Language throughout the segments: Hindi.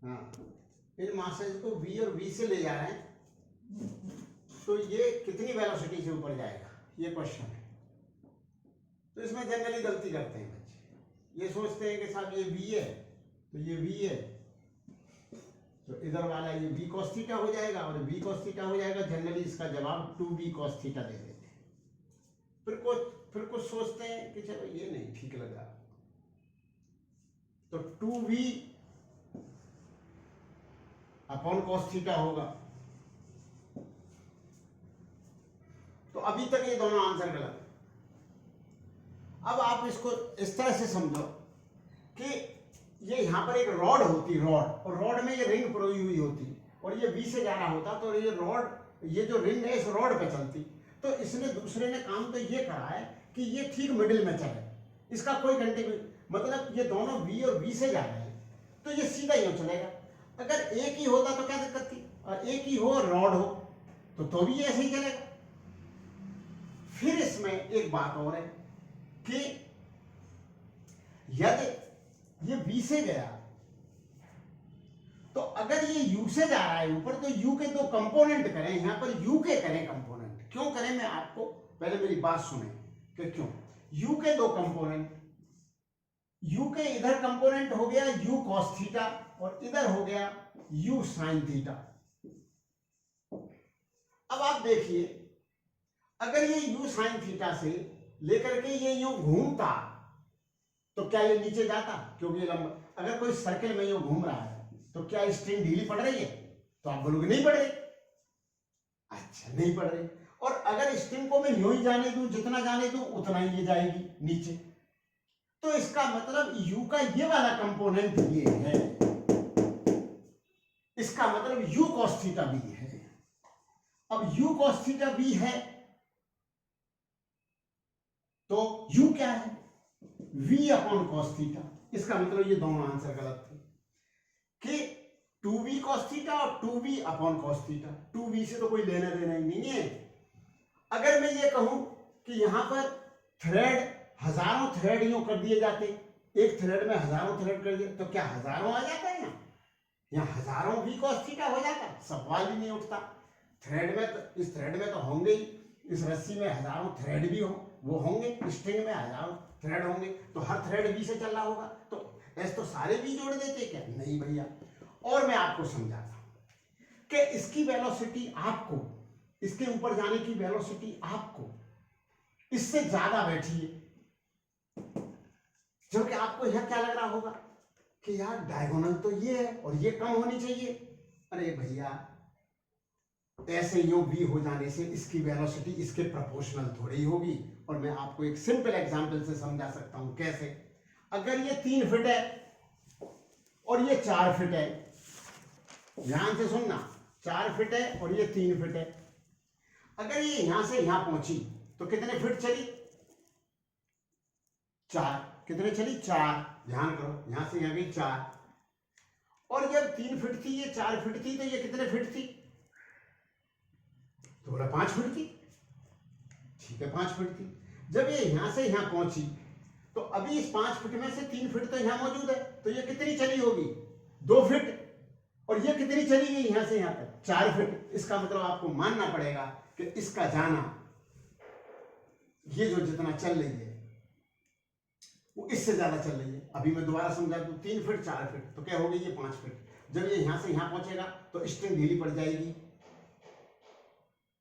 हाँ, इन मासेस को v और v से ले जा रहे हैं, तो ये कितनी वेलोसिटी से ऊपर जाएगा, ये क्वेश्चन है। तो इसमें जनरली गलती करते हैं बच्चे, ये सोचते हैं कि साहब ये v है तो ये v है, तो इधर वाला ये v cos थीटा हो जाएगा और v cos थीटा हो जाएगा। जनरली इसका जवाब 2v cos थीटा दे देते हैं। फिर कुछ सोचते हैं कि चलो ये नहीं ठीक लगा, तो 2v अपॉन cos थीटा होगा। तो अभी तक ये दोनों आंसर गलत है। अब आप इसको इस तरह से समझो कि ये यहां पर एक रॉड होती, रॉड, और रॉड में ये रिंग परोई हुई होती, और ये v से जा रहा होता, तो ये रॉड, ये जो रिंग है इस रॉड पे चलती। तो इसने दूसरे ने काम तो ये करा है कि ये ठीक मिडिल में चले, इसका कोई कंटिन्यू, मतलब ये दोनों v और v से जा रहे हैं, तो ये सीधा ही चलेगा। अगर एक ही होता तो क्या दिक्कत थी, और एक ही हो और रॉड हो तो भी ये ऐसे ही चलेगा। फिर इसमें एक बात और है कि यदि ये v से गया, तो अगर ये u से जा रहा है ऊपर, तो u के दो कंपोनेंट करें, यहां पर u के करें कंपोनेंट। क्यों करें, मैं आपको पहले मेरी बात सुने कि क्यों। u के दो कंपोनेंट, u के इधर कंपोनेंट हो गया u cos थीटा और इधर हो गया u sin थीटा। अब आप देखिए, अगर ये u sin थीटा से लेकर के ये यूं घूमता तो क्या ये नीचे जाता, क्योंकि ये लंबा, अगर कोई सर्किल में यूं घूम रहा है तो क्या स्ट्रिंग ढीली पड़ रही है, तो आप बोलोगे नहीं पड़ रही। अच्छा, नहीं पड़ रही। और अगर स्ट्रिंग को मैं यूं ही जाने दूं, जितना जाने दूं उतना ही ये जाएगी नीचे। तो इसका मतलब u का ये वाला कंपोनेंट ये है, इसका मतलब u cos थीटा भी है। अब u cos थीटा भी है तो u क्या है, v अपॉन cos थीटा। इसका मतलब ये दोनों आंसर गलत थे कि 2v cos थीटा और 2v upon cos theta. 2v से तो कोई लेना देना ही नहीं है। अगर मैं ये कहूं कि यहां पर थ्रेड, हजारों थ्रेड यूं कर दिए जाते, एक थ्रेड में हजारों थ्रेड कर दिए, तो क्या हजारों आ जाता है यहाँ हजारों v cos थीटा हो जाता, सवाल ही नहीं उठता। थ्रेड में तो, इस थ्रेड में तो होंगे ही, इस रस्सी में हजारों थ्रेड भी हो, वो होंगे, स्ट्रिंग में हजारों थ्रेड होंगे, तो हर थ्रेड v से चल रहा होगा, तो ऐसे तो सारे v जोड़ देते क्या, नहीं भैया। और मैं आपको समझाता हूं कि इसकी वेलोसिटी आपको, इसके ऊपर जाने की वेलोसिटी आपको इससे ज्यादा बैठी है, जबकि आपको यह क्या लग रहा होगा कि यार डायगोनल तो ये है और ये कम होनी चाहिए। अरे भैया, ऐसे यूं v हो जाने से इसकी वेलोसिटी इसके प्रोपोर्शनल थोड़ी होगी। और मैं आपको एक सिंपल एग्जांपल से समझा सकता हूं कैसे। अगर ये 3 फीट है और ये 4 फीट है, ध्यान से सुनना, 4 फीट है और ये 3 फीट है। अगर ये यहां से यहां पहुंची तो कितने फीट चली, 4। कितने चली, 4। ध्यान करो, यहां से यहां गई 4, और जब 3 फीट थी, ये 4 फीट थी, तो ये कितने फीट थी, तो बोला 5 फीट थी। ठीक है, 5 फीट थी। जब ये यहां से यहां पहुंची तो अभी इस 5 फीट में से 3 फीट तो यहां मौजूद है, तो ये कितनी चली होगी, 2 फीट। और ये कितनी चली गई यहां से यहां तक, 4 फीट। इसका मतलब आपको मानना पड़ेगा कि इसका जाना, ये जो जितना चल रही है वो इससे ज्यादा चल रही है। अभी मैं दोबारा समझा दूं, 3 फीट 4 फीट, तो क्या होगी, ये 5 फीट। जब ये यहां से यहां पहुंचेगा तो स्ट्रिंग ढीली पड़ जाएगी,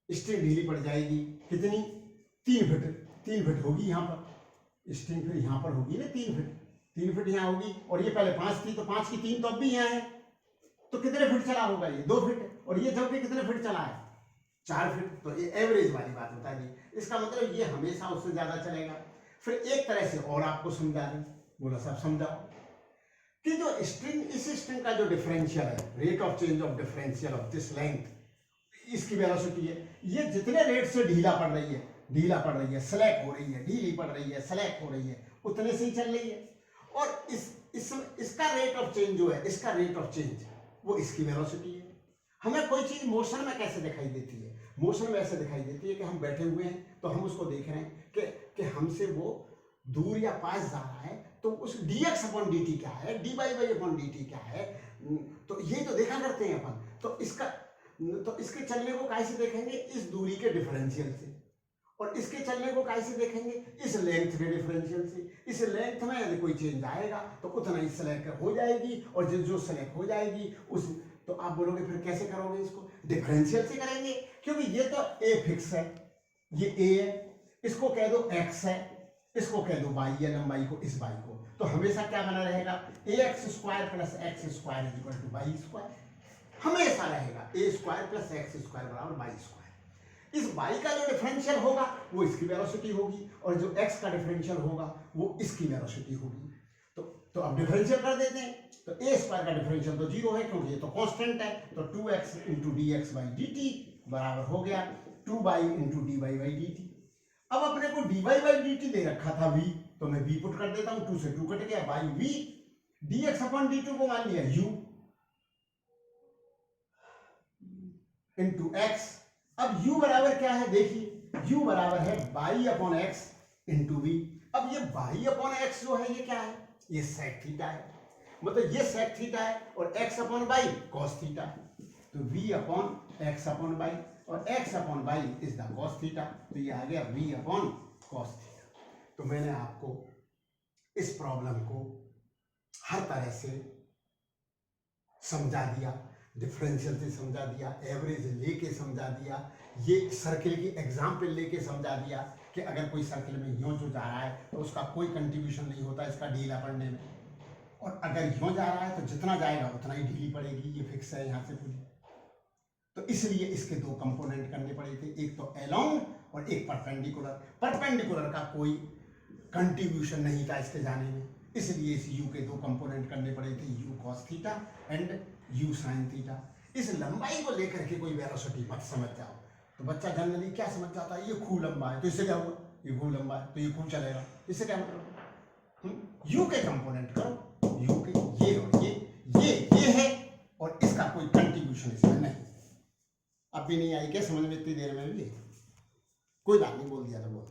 स्ट्रिंग ढीली पड़ जाएगी कितनी, 3 फीट। 3 फीट होगी यहां पर स्ट्रिंग, फिर यहां पर होगी ना 3 फीट। 3 फीट यहां होगी, और ये पहले 5 थी, तो 5 की 3 तो अब भी यहां है, तो कितने फीट चला होगा, ये 2 फीट। और ये जब भी कितने फीट चला है, 4 फीट। तो ये एवरेज वाली बात होता है जी। इसका मतलब ये हमेशा उससे ज्यादा चलेगा। फिर एक तरह से और आपको समझा दें, बोला साहब समझाओ, कि जो स्ट्रिंग, इस स्ट्रिंग का जो डिफरेंशियल है, rate of change of differential of this length, इसकी वेलोसिटी है, ये जितने रेट से ढीला पड़ रही है, स्लैक हो रही है, ढीली पड़ रही है, स्लैक हो रही है, उतने से ही चल रही है। और इसका रेट ऑफ चेंज जो है, इसका रेट ऑफ चेंज वो इसकी वेलोसिटी है। हमें कोई चीज मोशन में कैसे दिखाई देती है, मोशन में ऐसे दिखाई देती है कि हम बैठे हुए हैं तो हम उसको देख रहे हैं कि हमसे वो दूर या पास जा रहा है, तो उस dx अपॉन dt क्या है, dy बाई अपॉन dt क्या है, तो ये तो देखा करते हैं अपन। तो इसके चलने को कैसे देखेंगे, इस दूरी के डिफरेंशियल से, और इसके चलने को कैसे देखेंगे, इस लेंथ के डिफरेंशियल से। इस लेंथ में यदि कोई चेंज आएगा तो उतना ही सेलेक्ट हो जाएगी, और जो सेलेक्ट हो जाएगी उस, तो आप बोलोगे फिर कैसे करोगे इसको, डिफरेंशियल से करेंगे, क्योंकि ये तो a फिक्स है, ये a है, इसको कह दो x है, इसको कह दो y है, लंबाई को, इस y को, तो हमेशा क्या बना रहेगा, ax square plus x square is equal to y square, हमेशा रहेगा a square plus x square बराबर y स्क्वायर। इस y का जो डिफरेंशियल होगा वो इसकी वेलोसिटी होगी, और जो x का डिफरेंशियल होगा वो इसकी वेलोसिटी होगी। तो अब डिफरेंशियल कर देते हैं, तो a स्क्वायर का डिफरेंशियल तो 0 है क्योंकि ये तो कांस्टेंट है, तो 2x into d x by d t बराबर हो गया 2y into d y by d t. अब अपने को dy बाई डी टी दे रखा था v, तो मैं v पुट कर देता हूँ, 2 से 2 कट गया, by v dx upon dt को मान लिया u इंटू x। अब u बराबर क्या है, देखिए u बराबर है y upon x into v। अब ये y अपॉन x जो है ये क्या है, ये सेक थीटा है, मतलब ये सेक थीटा है, और x upon y cos theta है, तो v upon x upon y, और x upon y is the cos theta, तो ये आ गया v अपॉन cos थीटा। तो मैंने आपको इस प्रॉब्लम को हर तरह से समझा दिया, डिफरेंशियल से समझा दिया, एवरेज लेके समझा दिया, ये सर्किल की एग्जाम्पल लेके समझा दिया कि अगर कोई सर्किल में यूं जो जा रहा है तो उसका कोई कंट्रीब्यूशन नहीं होता इसका ढीला पड़ने में, और अगर यूं जा रहा है तो जितना जाएगा उतना ही ढीली पड़ेगी, ये फिक्स है यहाँ से पूरी। तो इसलिए इसके दो कंपोनेंट करने पड़े थे, एक तो एलोंग और एक परपेंडिकुलर। परपेंडिकुलर का कोई कंट्रीब्यूशन नहीं था इसके जाने में, इसलिए इस u के दो कंपोनेंट करने पड़े थे, u cos theta and u sin theta. इस लंबाई को लेकर के कोई वेलोसिटी मत समझ जाओ, तो बच्चा जनरली क्या समझ जाता है, ये खूब लंबा है तो इससे क्या हुआ, ये खूब लंबा है तो ये खूब चलेगा, इससे क्या मतलब, u के कंपोनेंट करो, u के ये और ये है, और इसका कोई कंट्रीब्यूशन इसमें नहीं। अब भी नहीं आई क्या समझ में इतनी देर में भी, कोई बात नहीं, बोल दिया था बोल।